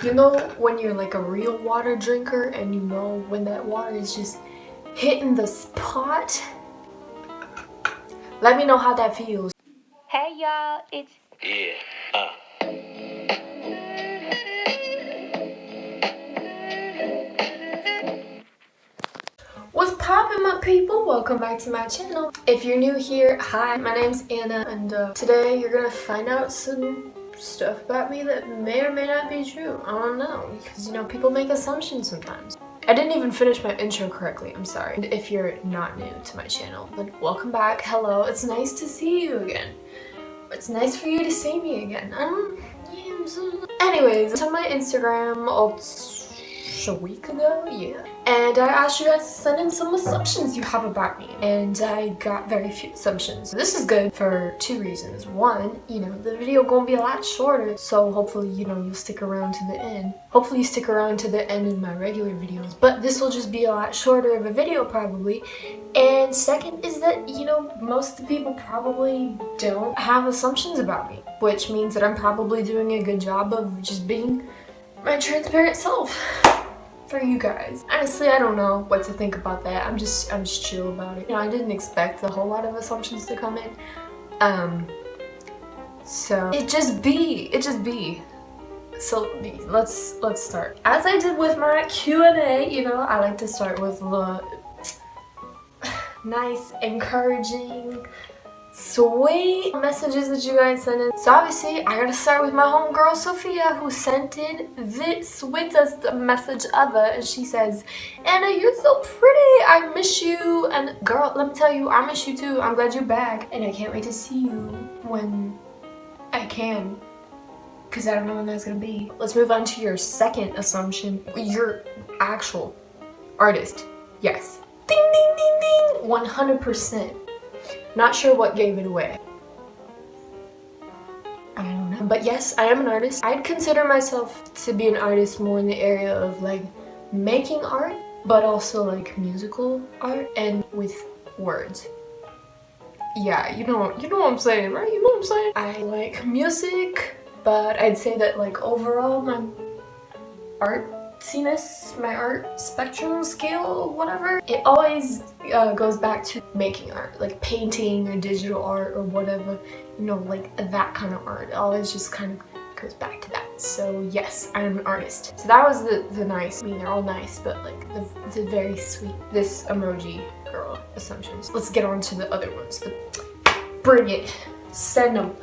You know when you're like a real water drinker and you know when that water is just hitting the spot? Let me know how that feels. Hey y'all, it's What's poppin', my people? Welcome back to my channel. If you're new here, hi, my name's Anna, and today you're gonna find out some stuff about me that may or may not be true. I don't know, because you know, people make assumptions sometimes. I didn't even finish my intro correctly, I'm sorry. And if you're not new to my channel, then welcome back, hello, it's nice to see you again. It's nice for you to see me again. Anyways, to my Instagram a week ago, yeah. And I asked you guys to send in some assumptions you have about me. And I got very few assumptions. This is good for two reasons. One, you know, the video gonna be a lot shorter, so hopefully, you know, you'll stick around to the end. Hopefully you stick around to the end in my regular videos. But this will just be a lot shorter of a video probably. And second is that, you know, most of the people probably don't have assumptions about me. Which means that I'm probably doing a good job of just being my transparent self for you guys. Honestly, I don't know what to think about that. I'm just chill about it. You know, I didn't expect a whole lot of assumptions to come in. So it just be. So let's start. As I did with my Q&A, you know, I like to start with the nice, encouraging, sweet messages that you guys sent in. So obviously I gotta start with my homegirl Sophia, who sent in the sweetest message ever, and she says, Anna, you're so pretty, I miss you. And girl, let me tell you, I miss you too. I'm glad you're back, and I can't wait to see you when I can, because I don't know when that's gonna be. Let's move on to your second assumption. You're actual artist. Yes. Ding ding ding ding. 100%. Not sure what gave it away. I don't know. But yes, I am an artist. I'd consider myself to be an artist more in the area of like making art, but also like musical art and with words. Yeah, you know what I'm saying, right? You know what I'm saying? I like music, but I'd say that like overall my artsiness, my art spectrum scale, whatever, it always goes back to making art, like painting or digital art or whatever, you know, like that kind of art. It always just kind of goes back to that. So yes, I'm an artist. So that was the nice, I mean, they're all nice, but like the very sweet, this emoji girl assumptions. Let's get on to the other ones. Bring it. Send them.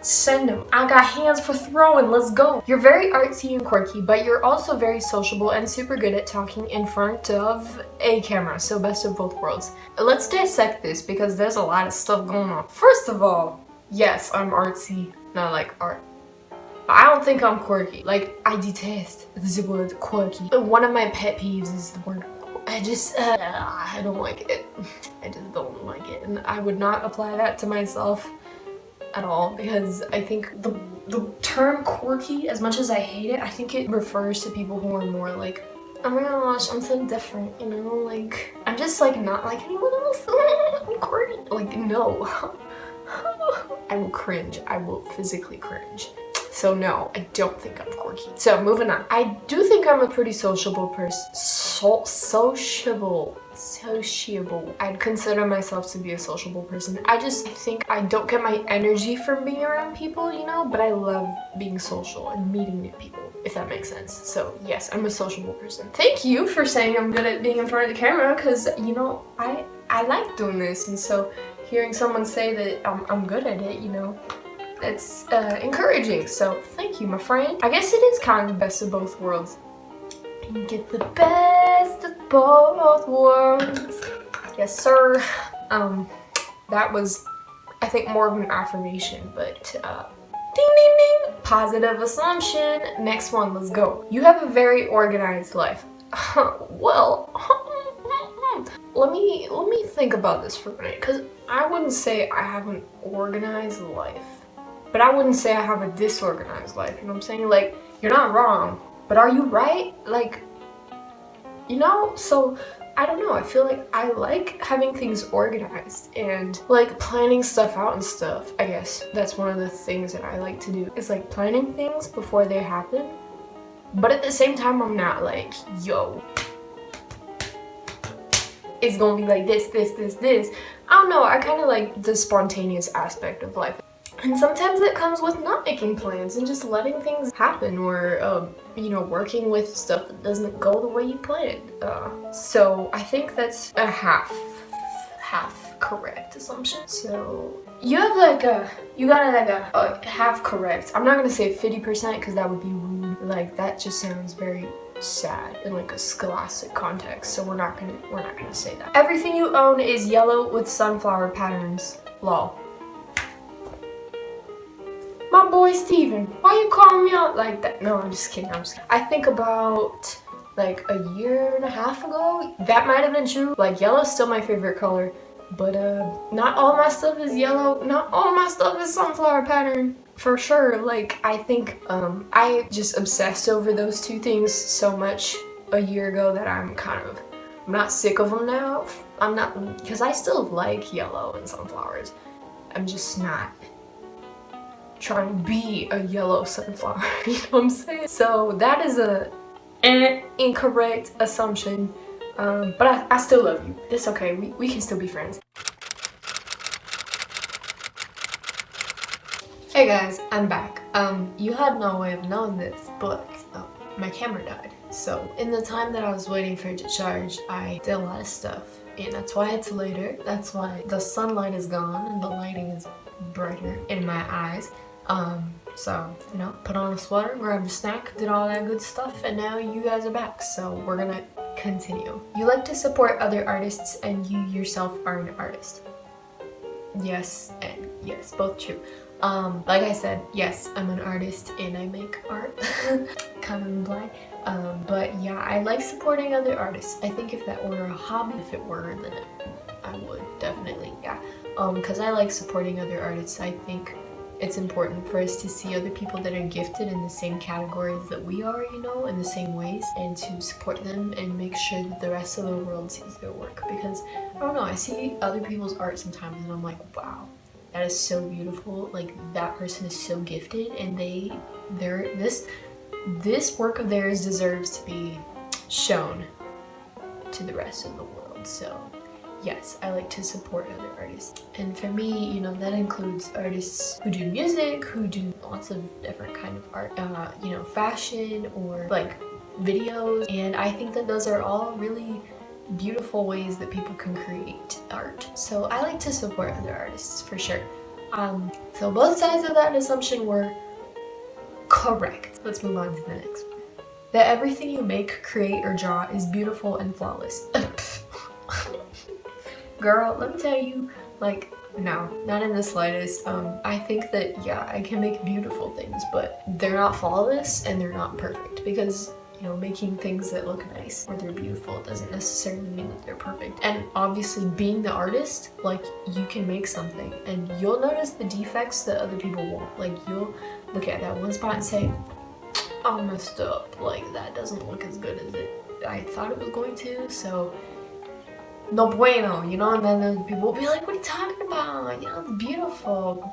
Send them. I got hands for throwing. Let's go. You're very artsy and quirky, but you're also very sociable and super good at talking in front of a camera. So best of both worlds. Let's dissect this because there's a lot of stuff going on. First of all, yes, I'm artsy and I like art. But I don't think I'm quirky. Like, I detest the word quirky. One of my pet peeves is the word I don't like it. I just don't like it. And I would not apply that to myself at all, because I think the term quirky, as much as I hate it, I think it refers to people who are more like, oh my gosh, I'm so different, you know, like, I'm just like not like anyone else. I'm quirky. Like, no. I will cringe. I will physically cringe. So no, I don't think I'm quirky. So moving on. I do think I'm a pretty sociable person. Sociable. I'd consider myself to be a sociable person. I think I don't get my energy from being around people, you know, but I love being social and meeting new people, if that makes sense. So yes, I'm a sociable person. Thank you for saying I'm good at being in front of the camera, because, you know, I like doing this, and so hearing someone say that I'm good at it, you know, it's encouraging. So thank you, my friend. I guess it is kind of the best of both worlds. You get the best of both worlds. Yes, sir. That was, I think, more of an affirmation, but ding ding ding. Positive assumption. Next one, let's go. You have a very organized life. Well, let me think about this for a minute, because I wouldn't say I have an organized life, but I wouldn't say I have a disorganized life. You know what I'm saying? Like, you're not wrong, but are you right? Like, you know? So I don't know, I feel like I like having things organized and like planning stuff out and stuff. I guess that's one of the things that I like to do, is like planning things before they happen. But at the same time, I'm not like, yo, it's gonna be like this. I don't know, I kind of like the spontaneous aspect of life. And sometimes it comes with not making plans and just letting things happen, or working with stuff that doesn't go the way you planned. So I think that's a half correct assumption. So you got like a half correct. I'm not gonna say 50% because that would be rude. Like that just sounds very sad in like a scholastic context. So we're not gonna say that. Everything you own is yellow with sunflower patterns. Lol. My boy Steven, why you calling me out like that? No, I'm just kidding. I think about like a year and a half ago, that might have been true. Like yellow's still my favorite color, but not all my stuff is yellow. Not all my stuff is sunflower pattern. For sure. Like I think I just obsessed over those two things so much a year ago that I'm not sick of them now. I'm not, because I still like yellow and sunflowers. I'm just not trying to be a yellow sunflower, you know what I'm saying? So that is an incorrect assumption, but I still love you. It's okay, we can still be friends. Hey guys, I'm back. You had no way of knowing this, but my camera died. So in the time that I was waiting for it to charge, I did a lot of stuff, and that's why it's later. That's why the sunlight is gone and the lighting is brighter in my eyes. So, put on a sweater, grab a snack, did all that good stuff, and now you guys are back, so we're gonna continue. You like to support other artists, and you yourself are an artist. Yes, and yes, both true. Like I said, yes, I'm an artist and I make art, kind of implied. But yeah, I like supporting other artists. I think if that were a hobby, if it were, then I would definitely, yeah. Because I like supporting other artists. I think it's important for us to see other people that are gifted in the same categories that we are, in the same ways, and to support them and make sure that the rest of the world sees their work. Because, I don't know, I see other people's art sometimes and I'm like, wow, that is so beautiful. Like, that person is so gifted, and this work of theirs deserves to be shown to the rest of the world. So yes, I like to support other artists. And for me, that includes artists who do music, who do lots of different kind of art, fashion or like videos. And I think that those are all really beautiful ways that people can create art. So I like to support other artists for sure. So both sides of that assumption were correct. Let's move on to the next one. That everything you make, create, or draw is beautiful and flawless. Girl, let me tell you, like, no, not in the slightest. I think that, yeah, I can make beautiful things, but they're not flawless and they're not perfect, because, making things that look nice or they're beautiful doesn't necessarily mean that they're perfect. And obviously, being the artist, like, you can make something and you'll notice the defects that other people won't. Like, you'll look at that one spot and say, I messed up, like, that doesn't look as good as I thought it was going to, so no bueno, and then people will be like, what are you talking about? It's beautiful.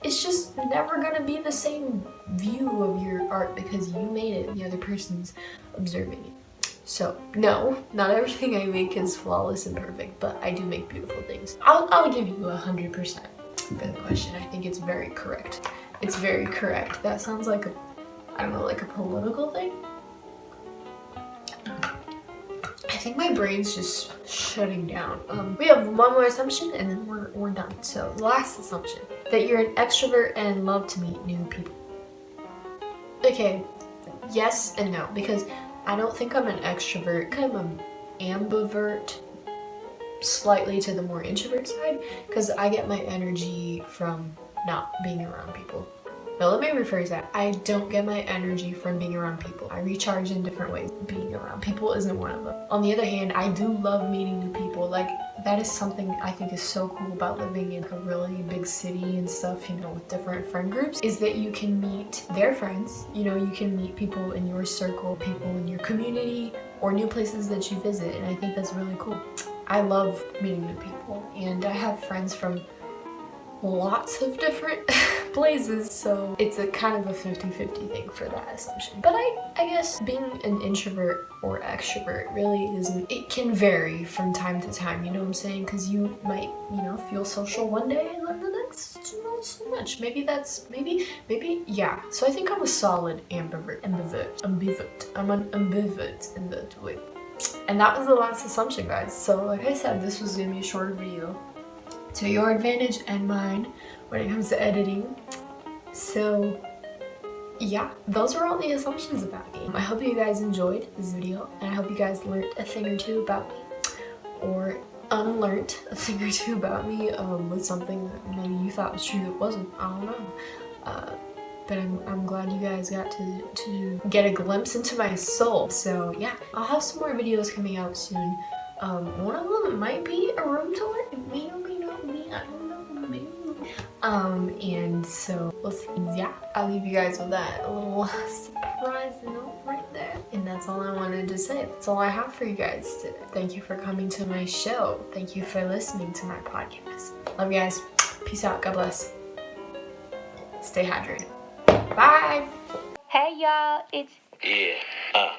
It's just never gonna be the same view of your art because you made it, the other person's observing it. So no, not everything I make is flawless and perfect, but I do make beautiful things. I'll give you 100% for the question. I think it's very correct. It's very correct. That sounds like like a political thing. I think my brain's just shutting down. We have one more assumption and then we're done. So last assumption, that you're an extrovert and love to meet new people. Okay, yes and no, because I don't think I'm an extrovert. I'm an ambivert, slightly to the more introvert side, because I get my energy from not being around people. Now let me rephrase that. I don't get my energy from being around people. I recharge in different ways. Being around people isn't one of them. On the other hand, I do love meeting new people. Like, that is something I think is so cool about living in a really big city and stuff, with different friend groups, is that you can meet their friends. You can meet people in your circle, people in your community, or new places that you visit, and I think that's really cool. I love meeting new people, and I have friends from lots of different places, so it's a kind of a 50-50 thing for that assumption. But I guess being an introvert or extrovert really isn't, it can vary from time to time, you know what I'm saying? Because you might, feel social one day and then the next, not so much. Maybe yeah. So I think I'm a solid ambivert. I'm an ambivert in that way. And that was the last assumption, guys. So like I said, this was gonna be a shorter video to your advantage and mine when it comes to editing. So yeah, those were all the assumptions about me. I hope you guys enjoyed this video, and I hope you guys learned a thing or two about me, or unlearned a thing or two about me with something that maybe you thought was true that wasn't. I don't know. But I'm glad you guys got to get a glimpse into my soul. So yeah, I'll have some more videos coming out soon. One of them might be a room tour. It may or may not be. I don't know. Maybe. And so we'll see. Yeah, I'll leave you guys with that little surprise note right there. And that's all I wanted to say. That's all I have for you guys today. Thank you for coming to my show. Thank you for listening to my podcast. Love you guys. Peace out. God bless. Stay hydrated. Bye. Hey y'all, it's Yeah.